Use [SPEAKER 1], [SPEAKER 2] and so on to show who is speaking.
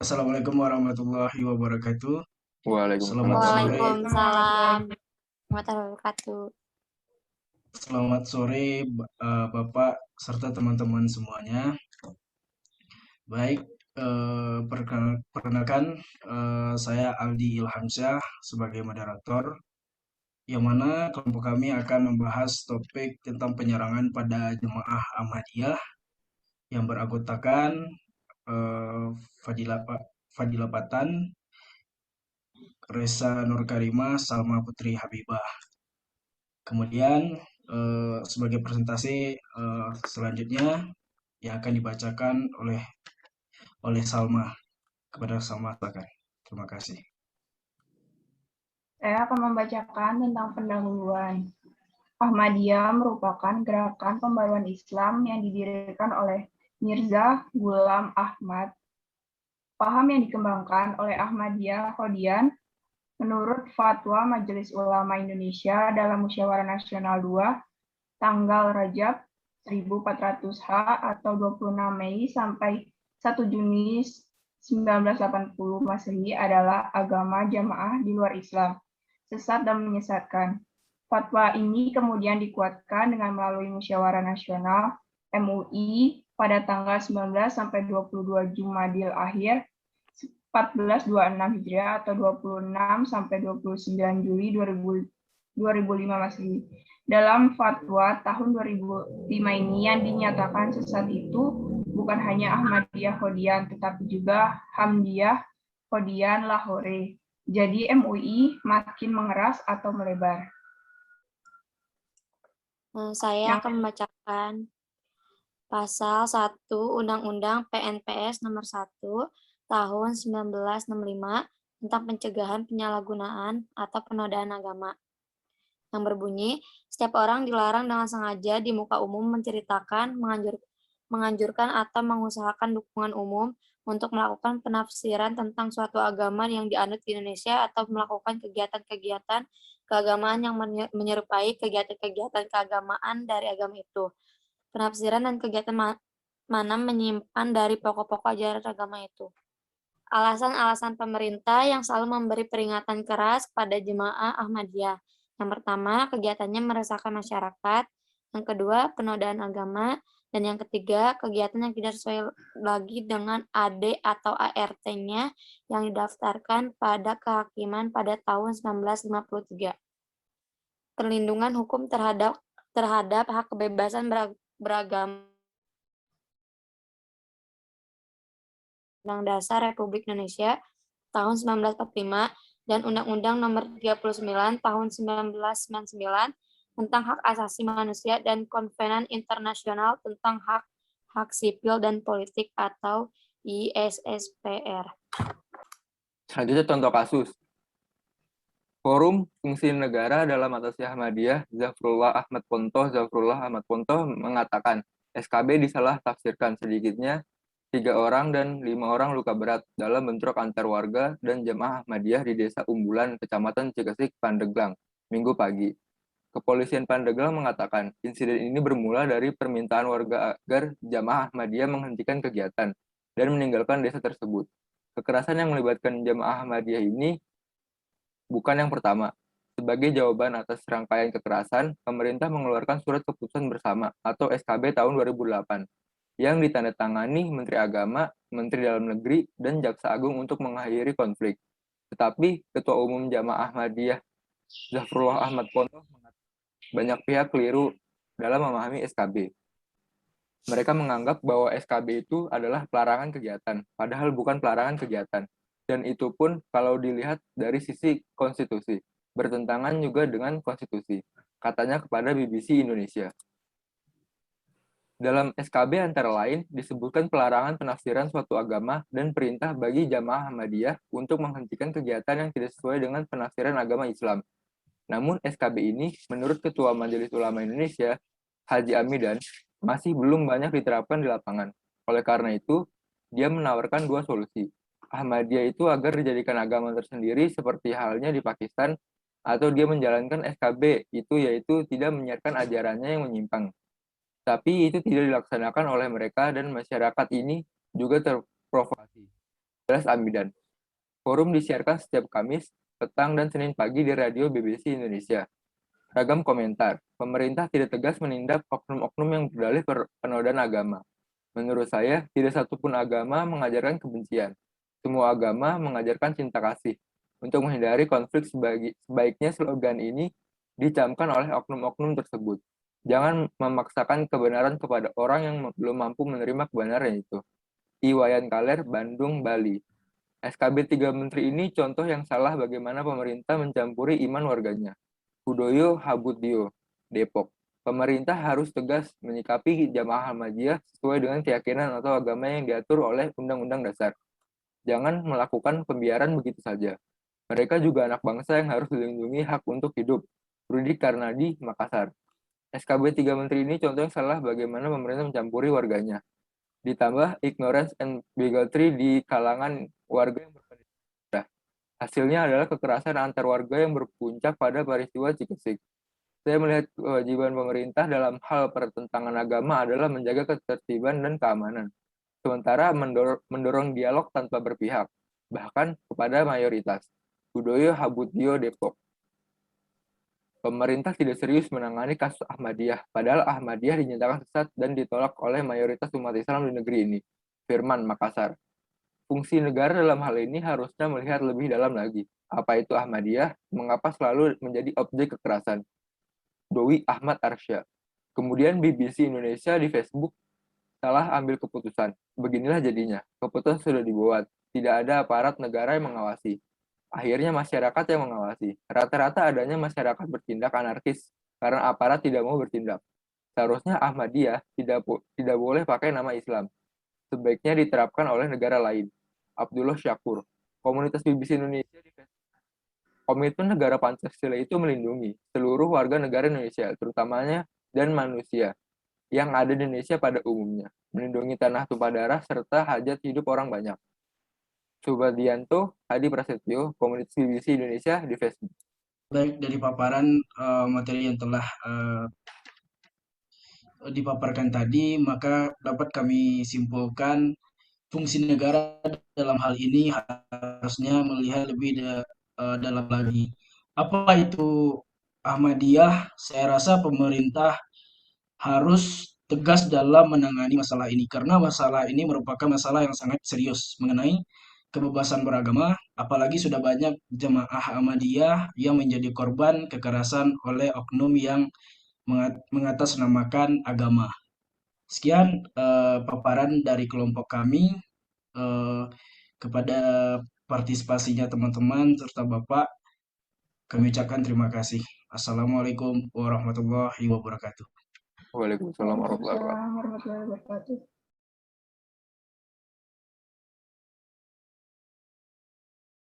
[SPEAKER 1] Assalamualaikum warahmatullahi wabarakatuh. Selamat
[SPEAKER 2] Waalaikumsalam.
[SPEAKER 1] sore,
[SPEAKER 2] Waalaikumsalam warahmatullahi wabarakatuh.
[SPEAKER 1] selamat sore Bapak serta teman-teman semuanya. Baik, perkenalkan saya Aldi Ilhamsyah sebagai moderator, yang mana kelompok kami akan membahas topik tentang penyerangan pada jemaah Ahmadiyah yang beranggotakan eh, Fadila, Fadila Patan, Resa Nur Karimah, Salma Putri Habibah. Kemudian sebagai presentasi selanjutnya yang akan dibacakan oleh Salma. Kepada Salma, silakan. Terima kasih.
[SPEAKER 3] Saya akan membacakan tentang pendahuluan. Ahmadiyah merupakan gerakan pembaruan Islam yang didirikan oleh Mirza Ghulam Ahmad. Paham yang dikembangkan oleh Ahmadiyah Hodian menurut Fatwa Majelis Ulama Indonesia dalam Musyawarah Nasional 2 tanggal Rajab 1400H atau 26 Mei sampai 1 Juni 1980 Masehi adalah agama jamaah di luar Islam, sesat dan menyesatkan. Fatwa ini kemudian dikuatkan dengan melalui Musyawarah Nasional MUI pada tanggal 19 sampai 22 Jumadil Akhir 1426 Hijriah atau 26 sampai 29 Juli 2005 Masehi. Dalam fatwa tahun 2005 ini yang dinyatakan sesat itu bukan hanya Ahmadiyah Hodian, tetapi juga Hamdiyah Hodian Lahore. Jadi MUI makin mengeras atau melebar.
[SPEAKER 2] Saya akan membacakan pasal 1 Undang-Undang PNPS nomor 1 tahun 1965 tentang pencegahan penyalahgunaan atau penodaan agama, yang berbunyi, setiap orang dilarang dengan sengaja di muka umum menceritakan, menganjurkan atau mengusahakan dukungan umum untuk melakukan penafsiran tentang suatu agama yang dianut di Indonesia atau melakukan kegiatan-kegiatan keagamaan yang menyerupai kegiatan-kegiatan keagamaan dari agama itu. Penafsiran dan kegiatan mana menyimpan dari pokok-pokok ajaran agama itu. Alasan-alasan pemerintah yang selalu memberi peringatan keras pada jemaah Ahmadiyah. Yang pertama, kegiatannya meresahkan masyarakat. Yang kedua, penodaan agama. Dan yang ketiga, kegiatan yang tidak sesuai lagi dengan AD atau ART-nya yang didaftarkan pada kehakiman pada tahun 1953. Perlindungan hukum terhadap hak kebebasan beragama Undang Dasar Republik Indonesia tahun 1945 dan Undang-Undang Nomor 39 tahun 1999 tentang hak asasi manusia dan Konvenan Internasional tentang hak sipil dan politik atau ISSPR.
[SPEAKER 4] Selanjutnya contoh kasus. Forum Fungsi Negara dalam Atasi Ahmadiyah, Zafrullah Ahmad Ponto mengatakan SKB disalah tafsirkan, sedikitnya 3 orang dan 5 orang luka berat dalam bentrok antar warga dan jemaah Ahmadiyah di Desa Umbulan, Kecamatan Cikesik, Pandeglang, Minggu pagi. Kepolisian Pandeglang mengatakan insiden ini bermula dari permintaan warga agar jemaah Ahmadiyah menghentikan kegiatan dan meninggalkan desa tersebut. Kekerasan yang melibatkan jemaah Ahmadiyah ini bukan yang pertama. Sebagai jawaban atas rangkaian kekerasan, pemerintah mengeluarkan Surat Keputusan Bersama atau SKB tahun 2008 yang ditandatangani Menteri Agama, Menteri Dalam Negeri, dan Jaksa Agung untuk mengakhiri konflik. Tetapi Ketua Umum Jamaah Ahmadiyah Zafrullah Ahmad Ponto mengatakan banyak pihak keliru dalam memahami SKB. Mereka menganggap bahwa SKB itu adalah pelarangan kegiatan, padahal bukan pelarangan kegiatan. Dan itu pun kalau dilihat dari sisi konstitusi, bertentangan juga dengan konstitusi, katanya kepada BBC Indonesia. Dalam SKB antara lain disebutkan pelarangan penafsiran suatu agama dan perintah bagi jamaah Ahmadiyah untuk menghentikan kegiatan yang tidak sesuai dengan penafsiran agama Islam. Namun SKB ini menurut Ketua Majelis Ulama Indonesia, Haji Amidan, masih belum banyak diterapkan di lapangan. Oleh karena itu, dia menawarkan 2 solusi. Ahmadiyah itu agar dijadikan agama tersendiri seperti halnya di Pakistan, atau dia menjalankan SKB itu yaitu tidak menyiarkan ajarannya yang menyimpang. Tapi itu tidak dilaksanakan oleh mereka dan masyarakat ini juga terprovokasi. Amidan. Forum disiarkan setiap Kamis, petang, dan Senin pagi di radio BBC Indonesia. Ragam komentar. Pemerintah tidak tegas menindak oknum-oknum yang berdalih penodaan agama. Menurut saya, tidak satupun agama mengajarkan kebencian. Semua agama mengajarkan cinta kasih. Untuk menghindari konflik, sebaiknya slogan ini dicamkan oleh oknum-oknum tersebut. Jangan memaksakan kebenaran kepada orang yang belum mampu menerima kebenaran itu. Iwayan Kaler, Bandung, Bali. SKB 3 Menteri ini contoh yang salah bagaimana pemerintah mencampuri iman warganya. Hudoyo Habuddio, Depok. Pemerintah harus tegas menyikapi jamaah Ahmadiyah sesuai dengan keyakinan atau agama yang diatur oleh Undang-Undang Dasar. Jangan melakukan pembiaran begitu saja. Mereka juga anak bangsa yang harus dilindungi hak untuk hidup. Rudi Karnadi, Makassar. SKB 3 Menteri ini contoh yang salah bagaimana pemerintah mencampuri warganya. Ditambah ignorance and bigotry di kalangan warga yang berpendidikan. Hasilnya adalah kekerasan antar warga yang berpuncak pada peristiwa Cikesik. Saya melihat kewajiban pemerintah dalam hal pertentangan agama adalah menjaga ketertiban dan keamanan, sementara mendorong dialog tanpa berpihak, bahkan kepada mayoritas. Hudoyo Habuddio, Depok. Pemerintah tidak serius menangani kasus Ahmadiyah, padahal Ahmadiyah dinyatakan sesat dan ditolak oleh mayoritas umat Islam di negeri ini. Firman, Makassar. Fungsi negara dalam hal ini harusnya melihat lebih dalam lagi. Apa itu Ahmadiyah? Mengapa selalu menjadi objek kekerasan? Dowi Ahmad Arsya. Kemudian BBC Indonesia di Facebook salah ambil keputusan. Beginilah jadinya. Keputusan sudah dibuat. Tidak ada aparat negara yang mengawasi. Akhirnya masyarakat yang mengawasi. Rata-rata adanya masyarakat bertindak anarkis karena aparat tidak mau bertindak. Seharusnya Ahmadiyah tidak boleh pakai nama Islam. Sebaiknya diterapkan oleh negara lain. Abdullah Syakur. Komunitas BBC Indonesia di Facebook. Komitmen negara Pancasila itu melindungi seluruh warga negara Indonesia, terutamanya dan manusia yang ada di Indonesia pada umumnya, melindungi tanah tumpah darah serta hajat hidup orang banyak. Subadianto, Hadi Prasetyo, Komunitas BBC Indonesia di Facebook.
[SPEAKER 1] Baik, dari paparan materi yang telah dipaparkan tadi, maka dapat kami simpulkan fungsi negara dalam hal ini harusnya melihat lebih dalam lagi. Apa itu Ahmadiyah? Saya rasa pemerintah harus tegas dalam menangani masalah ini karena masalah ini merupakan masalah yang sangat serius mengenai kebebasan beragama, apalagi sudah banyak jemaah Ahmadiyah yang menjadi korban kekerasan oleh oknum yang mengatasnamakan agama. Sekian paparan dari kelompok kami eh, kepada partisipasinya teman-teman serta Bapak. Kami ucapkan terima kasih. Assalamualaikum warahmatullahi wabarakatuh.
[SPEAKER 4] Waalaikumsalam warahmatullahi wabarakatuh.
[SPEAKER 3] Waalaikumsalam warahmatullahi wabarakatuh.